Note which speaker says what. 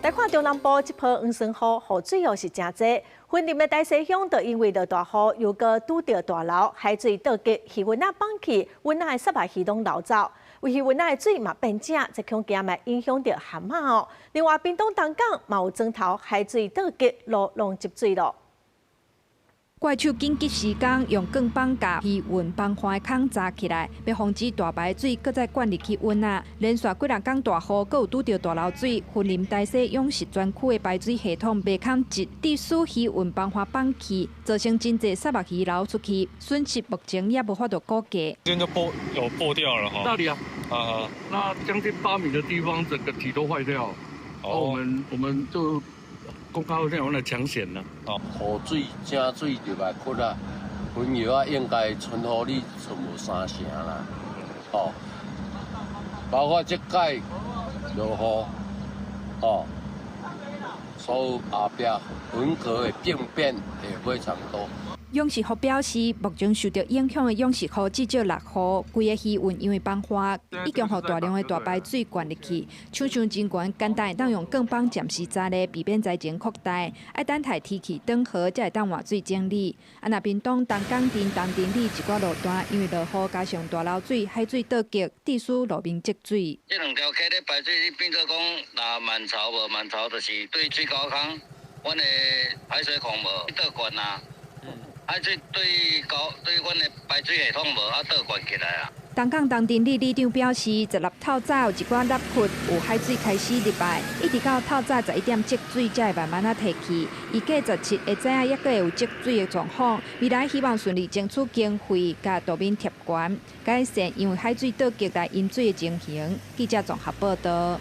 Speaker 1: 来看中南部这波黄山雨，雨水又是真多。云林的大西乡就因为大雨，又搁拄到大涝，海水倒急，渔船放弃，阮仔的沙白鱼拢流走。为渔船的水嘛变正，这恐惊嘛影响到蛤蟆哦。另外，屏东东港嘛有砖头，海水倒急，路拢积水了。
Speaker 2: 怪手紧急时间用钢棒甲鱼运帮花的孔扎起来，要防止大排水搁再灌入去温啊。连续几日天大雨，搁有拄到大漏水，云林大西养殖专区的排水系统未抗积，地使鱼运帮花放弃，造成真侪沙目鱼流出去，损失目前也无法度估计。
Speaker 3: 今天就破掉了哈。
Speaker 4: 那里啊？那将近8米的地方，整个体都坏掉。我们就。公告现在抢险了。
Speaker 5: 雨水、正水入来窟啊，分油啊应该存活率存有3成啦。包括这届落雨，所有后壁云壳的病变会非常多。
Speaker 2: 养殖户表示，目前受到影响的养殖户至少6户，规个鱼运因为放花，已经互大量的大排水灌入去，厂商真悬，简单当用钢棒暂时扎咧，避免灾情扩大。爱等待天气转好，才会当换水整理。那屏东东港镇东镇里一寡路段，因为落雨加上大漏水，海水倒急，地使路面积水。
Speaker 6: 这2条溪咧排水，你变做讲，若满潮无满潮，就是对水沟孔，阮的排水孔无倒灌啊。海水对阮的排水系统无倒灌起来啊。
Speaker 2: 东港东镇里里长表示，16透早有一寡凹窟有海水开始入来，一直到透早11点积水才会慢慢提起。预计17会知影，抑个有积水的状况。未来希望顺利争取经费，甲路面贴悬，改善因为海水倒激来饮水的情形。记者综合报道。